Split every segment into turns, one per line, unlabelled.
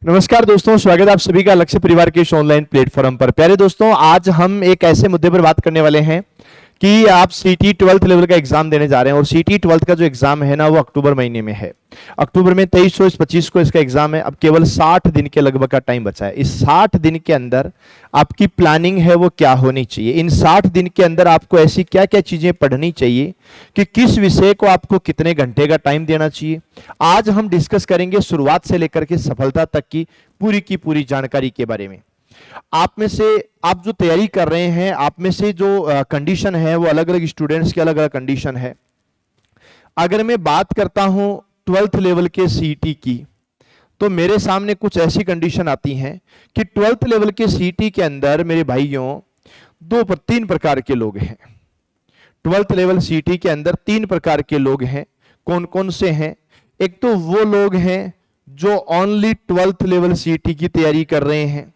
नमस्कार दोस्तों, स्वागत है आप सभी का लक्ष्य परिवार के इस ऑनलाइन प्लेटफॉर्म पर। प्यारे दोस्तों, आज हम एक ऐसे मुद्दे पर बात करने वाले हैं कि आप सीटी 12th लेवल का एग्जाम देने जा रहे हैं और सीटी 12th का जो एग्जाम है ना वो अक्टूबर महीने में है। अक्टूबर में 23-25 को इसका एग्जाम है। अब केवल 60 दिन के लगभग का टाइम बचा है। इस 60 दिन के अंदर आपकी प्लानिंग है वो क्या होनी चाहिए। इन 60 दिन के अंदर आपको ऐसी क्या क्या चीजें पढ़नी चाहिए कि किस विषय को आपको कितने घंटे का टाइम देना चाहिए। आज हम डिस्कस करेंगे शुरुआत से लेकर के सफलता तक की पूरी जानकारी के बारे में। आप में से आप जो तैयारी कर रहे हैं, आप में से जो कंडीशन है वो अलग अलग स्टूडेंट्स की अलग अलग कंडीशन है। अगर मैं बात करता हूं 12th लेवल के सीटी की, तो मेरे सामने कुछ ऐसी कंडीशन आती हैं कि 12th लेवल के सीटी के अंदर मेरे भाइयों तीन प्रकार के लोग हैं। 12th लेवल सीटी के अंदर 3 प्रकार के लोग हैं। कौन कौन से हैं? एक तो वो लोग हैं जो ओनली 12th लेवल सीटी की तैयारी कर रहे हैं,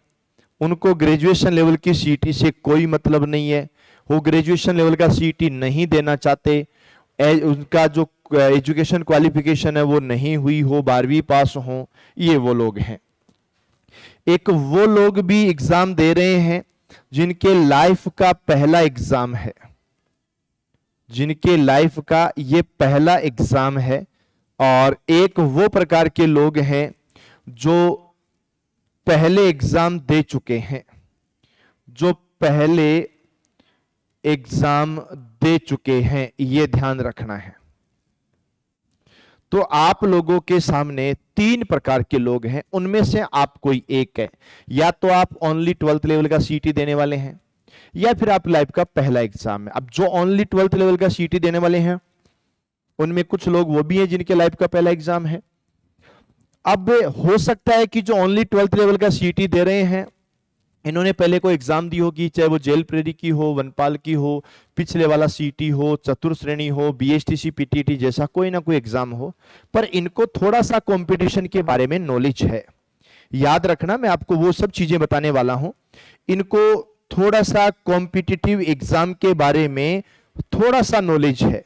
उनको ग्रेजुएशन लेवल की सीटी से कोई मतलब नहीं है, वो ग्रेजुएशन लेवल का सीटी नहीं देना चाहते, उनका जो एजुकेशन क्वालिफिकेशन है वो नहीं हुई हो, 12वीं पास हो, ये वो लोग हैं। एक वो लोग भी एग्जाम दे रहे हैं जिनके लाइफ का पहला एग्जाम है, जिनके लाइफ का ये पहला एग्जाम है। और एक वो प्रकार के लोग हैं जो पहले एग्जाम दे चुके हैं, जो पहले एग्जाम दे चुके हैं, ये ध्यान रखना है। तो आप लोगों के सामने 3 प्रकार के लोग हैं, उनमें से आप कोई एक है। या तो आप ओनली 12th लेवल का सीटी देने वाले हैं, या फिर आप लाइफ का पहला एग्जाम है। अब जो ओनली 12th लेवल का सीटी देने वाले हैं उनमें कुछ लोग वो भी हैं जिनके लाइफ का पहला एग्जाम है। अब हो सकता है कि जो ओनली 12th लेवल का सीटी दे रहे हैं, इन्होंने पहले कोई एग्जाम दी होगी, चाहे वो जेल प्रेरी की हो, वनपाल की हो, पिछले वाला सीटी हो, चतुर्थ श्रेणी हो, बीएसटीसी पीटीटी जैसा कोई ना कोई एग्जाम हो, पर इनको थोड़ा सा कंपटीशन के बारे में नॉलेज है। याद रखना, मैं आपको वो सब चीजें बताने वाला हूं। इनको थोड़ा सा कॉम्पिटिटिव एग्जाम के बारे में थोड़ा सा नॉलेज है,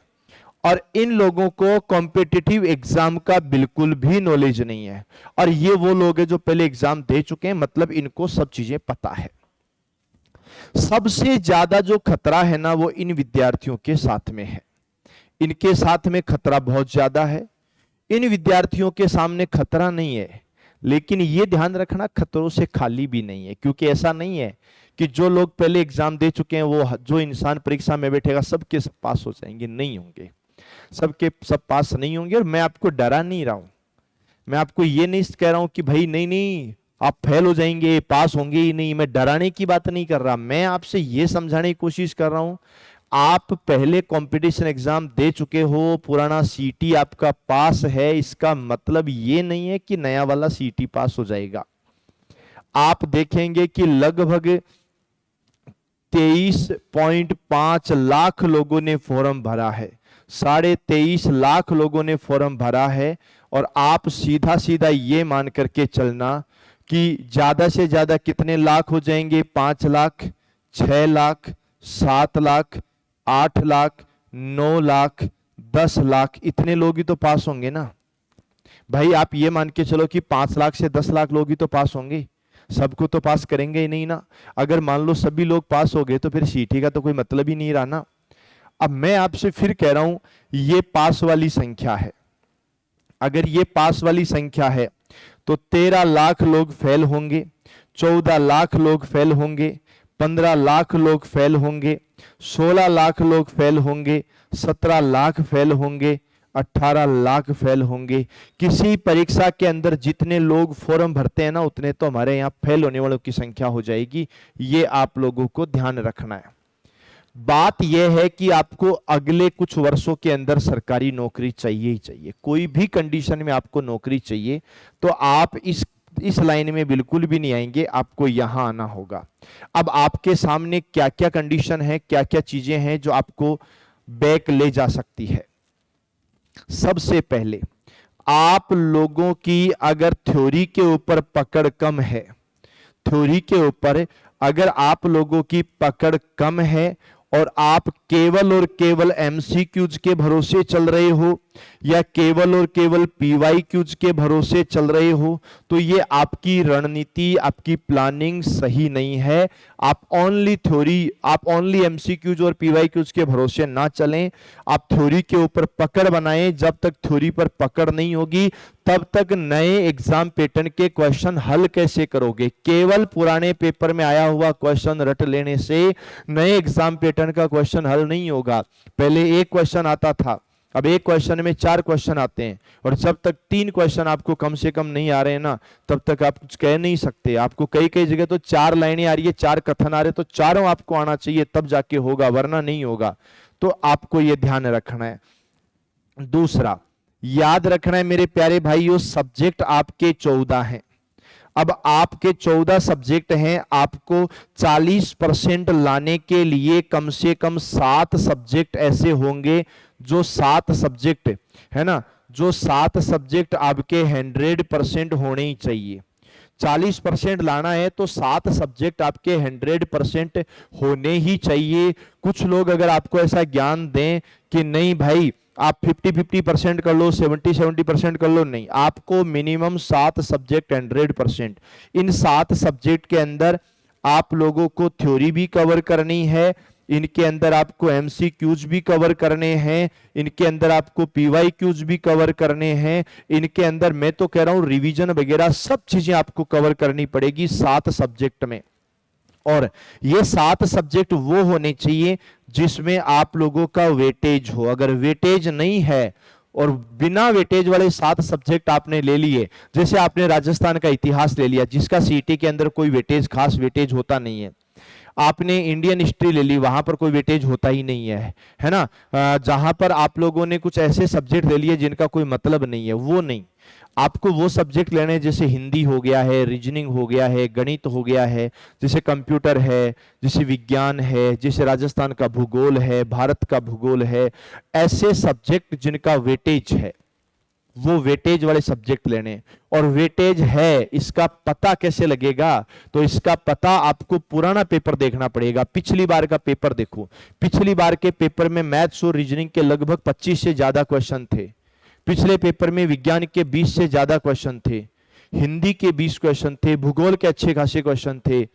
और इन लोगों को कॉम्पिटिटिव एग्जाम का बिल्कुल भी नॉलेज नहीं है। और ये वो लोग हैं जो पहले एग्जाम दे चुके हैं, मतलब इनको सब चीजें पता है। सबसे ज्यादा जो खतरा है ना वो इन विद्यार्थियों के साथ में है। इनके साथ में खतरा बहुत ज्यादा है। इन विद्यार्थियों के सामने खतरा नहीं है, लेकिन ये ध्यान रखना खतरों से खाली भी नहीं है। क्योंकि ऐसा नहीं है कि जो लोग पहले एग्जाम दे चुके हैं वो जो इंसान परीक्षा में बैठेगा सबके सब पास हो जाएंगे, नहीं होंगे। सबके सब पास नहीं होंगे। और मैं आपको डरा नहीं रहा हूं, मैं आपको ये नहीं कह रहा हूं कि भाई नहीं नहीं आप फेल हो जाएंगे, पास होंगे ही नहीं। मैं डराने की बात नहीं कर रहा, मैं आपसे ये समझाने की कोशिश कर रहा हूं। आप पहले कंपटीशन एग्जाम दे चुके हो, पुराना सीटी आपका पास है, इसका मतलब ये नहीं है कि नया वाला सीटी पास हो जाएगा। आप देखेंगे कि लगभग 23.5 लाख लोगों ने फॉर्म भरा है, 23.5 लाख लोगों ने फॉर्म भरा है। और आप सीधा सीधा ये मान करके चलना कि ज्यादा से ज्यादा कितने लाख हो जाएंगे? 5 लाख, 6 लाख, 7 लाख, 8 लाख, 9 लाख, 10 लाख, इतने लोग ही तो पास होंगे ना भाई। आप ये मान के चलो कि 5 लाख से 10 लाख लोग ही तो पास होंगे, सबको तो पास करेंगे ही नहीं ना। अगर मान लो सभी लोग पास हो गए तो फिर सीटी का तो कोई मतलब ही नहीं रहा ना। अब मैं आपसे फिर कह रहा हूं, ये पास वाली संख्या है। अगर ये पास वाली संख्या है तो 13 लाख लोग फेल होंगे, 14 लाख लोग फेल होंगे, 15 लाख लोग फेल होंगे, 16 लाख लोग फेल होंगे, 17 लाख फेल होंगे, 18 लाख फेल होंगे। किसी परीक्षा के अंदर जितने लोग फॉर्म भरते हैं ना, उतने तो हमारे यहाँ फेल होने वालों की संख्या हो जाएगी। ये आप लोगों को ध्यान रखना है। बात यह है कि आपको अगले कुछ वर्षों के अंदर सरकारी नौकरी चाहिए ही चाहिए। कोई भी कंडीशन में आपको नौकरी चाहिए, तो आप इस लाइन में बिल्कुल भी नहीं आएंगे, आपको यहां आना होगा। अब आपके सामने क्या क्या कंडीशन है, क्या क्या चीजें हैं जो आपको बैक ले जा सकती है। सबसे पहले, आप लोगों की अगर थ्योरी के ऊपर पकड़ कम है, थ्योरी के ऊपर अगर आप लोगों की पकड़ कम है और आप केवल और केवल एमसीक्यूज के भरोसे चल रहे हो, या केवल और केवल पीवाई क्यूज के भरोसे चल रहे हो, तो ये आपकी रणनीति, आपकी प्लानिंग सही नहीं है। आप ओनली थ्योरी, आप ओनली एमसीक्यूज और पीवाई क्यूज के भरोसे ना चलें। आप थ्योरी के ऊपर पकड़ बनाएं। जब तक थ्योरी पर पकड़ नहीं होगी तब तक नए एग्जाम पैटर्न के क्वेश्चन हल कैसे करोगे? केवल पुराने पेपर में आया हुआ क्वेश्चन रट लेने से नए एग्जाम पैटर्न का क्वेश्चन हल नहीं होगा। पहले एक क्वेश्चन आता था, अब एक क्वेश्चन में 4 क्वेश्चन आते हैं, और जब तक 3 क्वेश्चन आपको कम से कम नहीं आ रहे हैं ना, तब तक आप कुछ कह नहीं सकते। आपको कई कई जगह तो 4 लाइनें आ रही है, 4 कथन आ रहे, तो चारों आपको आना चाहिए, तब जाके होगा, वरना नहीं होगा। तो आपको यह ध्यान रखना है। दूसरा, याद रखना है मेरे प्यारे भाइयों, सब्जेक्ट आपके 14 हैं। अब आपके 14 सब्जेक्ट हैं, आपको 40% लाने के लिए कम से कम 7 सब्जेक्ट ऐसे होंगे जो 7 सब्जेक्ट है ना, जो 7 सब्जेक्ट आपके 100% होने ही चाहिए। 40% लाना है तो 7 सब्जेक्ट आपके 100% होने ही चाहिए। कुछ लोग अगर आपको ऐसा ज्ञान दें कि नहीं भाई आप 50-50% कर लो, 70-70% कर लो, नहीं, आपको मिनिमम 7 सब्जेक्ट 100%। इन 7 सब्जेक्ट के अंदर आप लोगों को थ्योरी भी कवर करनी है, इनके अंदर आपको एमसीक्यूज भी कवर करने हैं, इनके अंदर आपको पीवाईक्यूज भी कवर करने हैं, इनके अंदर मैं तो कह रहा हूं रिवीजन वगैरह सब चीजें आपको कवर करनी पड़ेगी 7 सब्जेक्ट में। और ये 7 सब्जेक्ट वो होने चाहिए जिसमें आप लोगों का वेटेज हो। अगर वेटेज नहीं है और बिना वेटेज वाले 7 सब्जेक्ट आपने ले लिए, जैसे आपने राजस्थान का इतिहास ले लिया जिसका सीटी के अंदर कोई वेटेज, खास वेटेज होता नहीं है। आपने इंडियन हिस्ट्री ले ली, वहां पर कोई वेटेज होता ही नहीं है ना। जहां पर आप लोगों ने कुछ ऐसे सब्जेक्ट ले लिए जिनका कोई मतलब नहीं है, वो नहीं। आपको वो सब्जेक्ट लेने हैं जैसे हिंदी हो गया है, रीजनिंग हो गया है, गणित हो गया है, जैसे कंप्यूटर है, जैसे विज्ञान है, जैसे राजस्थान का भूगोल है, भारत का भूगोल है। ऐसे सब्जेक्ट जिनका वेटेज है, वो वेटेज वाले सब्जेक्ट लेने। और वेटेज है इसका पता कैसे लगेगा? तो इसका पता आपको पुराना पेपर देखना पड़ेगा। पिछली बार का पेपर देखो, पिछली बार के पेपर में मैथ्स और रीजनिंग के लगभग 25 से ज्यादा क्वेश्चन थे। पिछले पेपर में विज्ञान के 20 से ज्यादा क्वेश्चन थे, हिंदी के 20 क्वेश्चन थे, भूगोल के अच्छे खासे क्वेश्चन थे।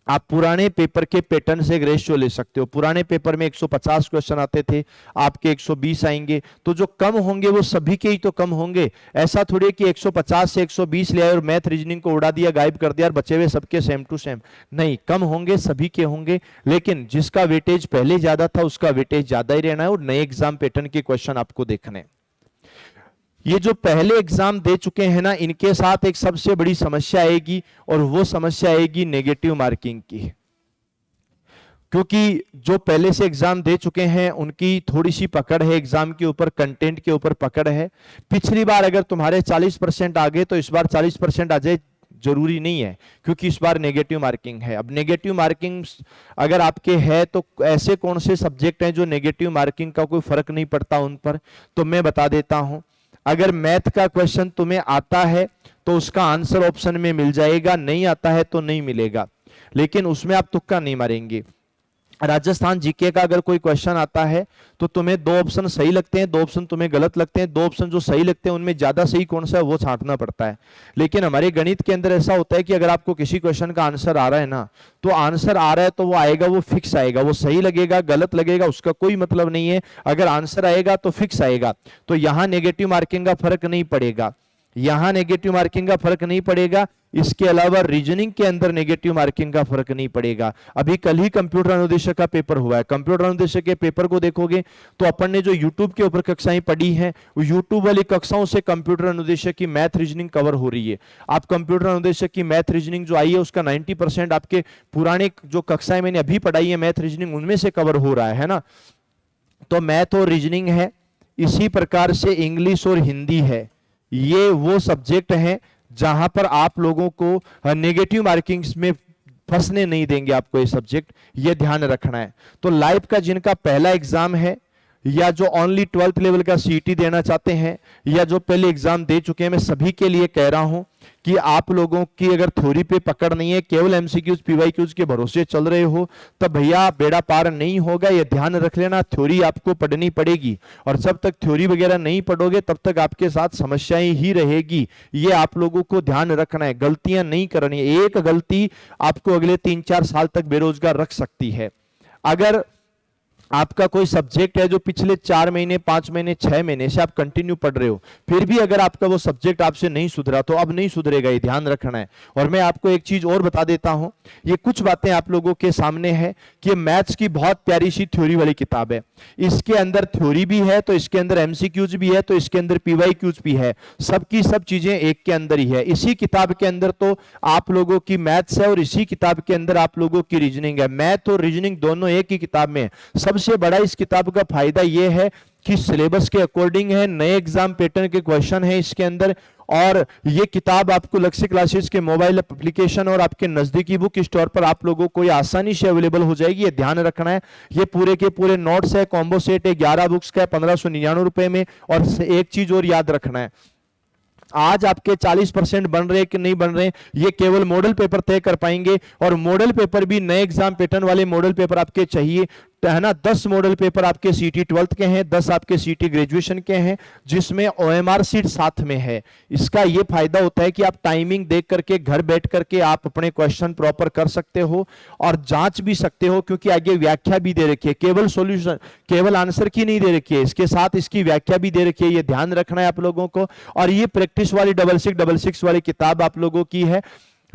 आप पुराने पेपर के पैटर्न से एक रेशियो ले सकते हो। पुराने पेपर में 150 क्वेश्चन आते थे, आपके 120 आएंगे, तो जो कम होंगे वो सभी के ही तो कम होंगे। ऐसा थोड़ी कि 150 से 120 ले आए और मैथ रीजनिंग को उड़ा दिया, गायब कर दिया और बचे हुए सबके सेम टू सेम। नहीं, कम होंगे, सभी के होंगे, लेकिन जिसका वेटेज पहले ज्यादा था उसका वेटेज ज्यादा ही रहना है और नए एग्जाम पैटर्न के क्वेश्चन आपको देखने। ये जो पहले एग्जाम दे चुके हैं ना, इनके साथ एक सबसे बड़ी समस्या आएगी, और वो समस्या आएगी नेगेटिव मार्किंग की। क्योंकि जो पहले से एग्जाम दे चुके हैं उनकी थोड़ी सी पकड़ है एग्जाम के ऊपर, कंटेंट के ऊपर पकड़ है। पिछली बार अगर तुम्हारे 40% आ गए तो इस बार 40% आ जाए जरूरी नहीं है, क्योंकि इस बार नेगेटिव मार्किंग है। अब नेगेटिव मार्किंग अगर आपके है तो ऐसे कौन से सब्जेक्ट हैं जो नेगेटिव मार्किंग का कोई फर्क नहीं पड़ता उन पर? तो मैं बता देता हूं। अगर मैथ का क्वेश्चन तुम्हें आता है तो उसका आंसर ऑप्शन में मिल जाएगा, नहीं आता है तो नहीं मिलेगा, लेकिन उसमें आप तुक्का नहीं मारेंगे। राजस्थान जीके का अगर कोई क्वेश्चन आता है तो तुम्हें 2 ऑप्शन सही लगते हैं, 2 ऑप्शन तुम्हें गलत लगते हैं, 2 ऑप्शन जो सही लगते हैं उनमें ज्यादा सही कौन सा है वो छांटना पड़ता है। लेकिन हमारे गणित के अंदर ऐसा होता है कि अगर आपको किसी क्वेश्चन का आंसर आ रहा है ना, तो आंसर आ रहा है तो वो आएगा, वो फिक्स आएगा, वो सही लगेगा गलत लगेगा उसका कोई मतलब नहीं है। अगर आंसर आएगा तो फिक्स आएगा। तो यहां नेगेटिव मार्किंग का फर्क नहीं पड़ेगा, यहां नेगेटिव मार्किंग का फर्क नहीं पड़ेगा। इसके अलावा रीजनिंग के अंदर नेगेटिव मार्किंग का फर्क नहीं पड़ेगा। अभी कल ही कंप्यूटर अनुदेशक का पेपर हुआ है, कंप्यूटर अनुदेशक के पेपर को देखोगे तो अपन ने जो यूट्यूब के ऊपर कक्षाएं पढ़ी हैं, वो यूट्यूब वाली कक्षाओं से कंप्यूटर अनुदेशक की मैथ रीजनिंग कवर हो रही है। आप कंप्यूटर अनुदेशक की मैथ रीजनिंग जो आई है उसका 90% आपके पुराने जो कक्षाएं मैंने अभी पढ़ाई है मैथ रीजनिंग, उनमें से कवर हो रहा है ना। तो मैथ और रीजनिंग है, इसी प्रकार से इंग्लिश और हिंदी है। ये वो सब्जेक्ट हैं जहां पर आप लोगों को नेगेटिव मार्किंग्स में फंसने नहीं देंगे आपको ये सब्जेक्ट, ये ध्यान रखना है। तो लाइफ का जिनका पहला एग्जाम है, या जो ओनली 12th लेवल का सीईटी देना चाहते हैं या जो पहले एग्जाम दे चुके हैं, मैं सभी के लिए कह रहा हूं कि आप लोगों की अगर थ्योरी पे पकड़ नहीं है, केवल एमसीक्यूज पीवाईक्यूज के भरोसे चल रहे हो, तब भैया बेड़ा पार नहीं होगा। ये ध्यान रख लेना, थ्योरी आपको पढ़नी पड़ेगी और जब तक थ्योरी वगैरह नहीं पढ़ोगे तब तक आपके साथ समस्याएं ही रहेगी। ये आप लोगों को ध्यान रखना है, गलतियां नहीं करनी है। एक गलती आपको अगले 3-4 साल तक बेरोजगार रख सकती है। अगर आपका कोई सब्जेक्ट है जो पिछले 4 महीने 5 महीने 6 महीने से आप कंटिन्यू पढ़ रहे हो, फिर भी अगर आपका वो सब्जेक्ट आपसे नहीं सुधरा तो अब नहीं सुधरेगा, ये ध्यान रखना है। और मैं आपको एक चीज और बता देता हूं, ये कुछ बातें आप लोगों के सामने है कि मैथ्स की बहुत प्यारी सी थ्योरी वाली किताब है। इसके अंदर थ्योरी भी है तो इसके अंदर एमसीक्यूज भी है तो इसके अंदर पीवाईक्यूज भी है, सबकी सब चीजें एक के अंदर ही है। इसी किताब के अंदर तो आप लोगों की मैथ्स है और इसी किताब के अंदर आप लोगों की रीजनिंग है। मैथ और रीजनिंग दोनों एक ही किताब में है। सबसे बड़ा इस किताब का फायदा यह है कि सिलेबस के अकॉर्डिंग है, नए एग्जाम पैटर्न के क्वेश्चन है इसके अंदर, और ये किताब आपको लक्ष्य क्लासेस के मोबाइल एप्लीकेशन और आपके नजदीकी बुक स्टोर पर आप लोगों को ये आसानी से अवेलेबल हो जाएगी। ये ध्यान रखना है। ये पूरे के पूरे नोट्स है, कॉम्बो सेट है, 11 बुक्स का है 1599 रुपए में। और एक चीज और याद रखना है, आज आपके 40% बन रहे कि नहीं बन रहे, ये केवल मॉडल पेपर तय कर पाएंगे। और मॉडल पेपर भी नए एग्जाम पैटर्न वाले मॉडल पेपर आपके चाहिए, है ना। 10 मॉडल पेपर आपके सीटी 12th के हैं, 10 आपके सीटी ग्रेजुएशन के हैं, जिसमें ओएमआर सीट साथ में है। इसका ये फायदा होता है कि आप टाइमिंग देख करके घर बैठ करके आप अपने क्वेश्चन प्रॉपर कर सकते हो और जांच भी सकते हो, क्योंकि आगे व्याख्या भी दे रखी है, केवल सॉल्यूशन केवल आंसर की नहीं दे रखी है, इसके साथ इसकी व्याख्या भी दे रखी है। ये ध्यान रखना है आप लोगों को। और ये प्रैक्टिस वाली 6666 वाली किताब आप लोगों की है,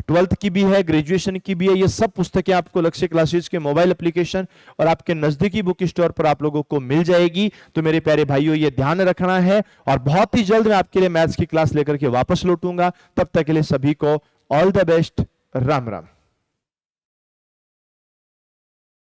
12th की भी है, ग्रेजुएशन की भी है। ये सब पुस्तकें आपको लक्ष्य क्लासेस के मोबाइल एप्लीकेशन और आपके नजदीकी बुक स्टोर पर आप लोगों को मिल जाएगी। तो मेरे प्यारे भाइयों, ये ध्यान रखना है। और बहुत ही जल्द मैं आपके लिए मैथ्स की क्लास लेकर के वापस लौटूंगा। तब तक के लिए सभी को all the best. Ram Ram.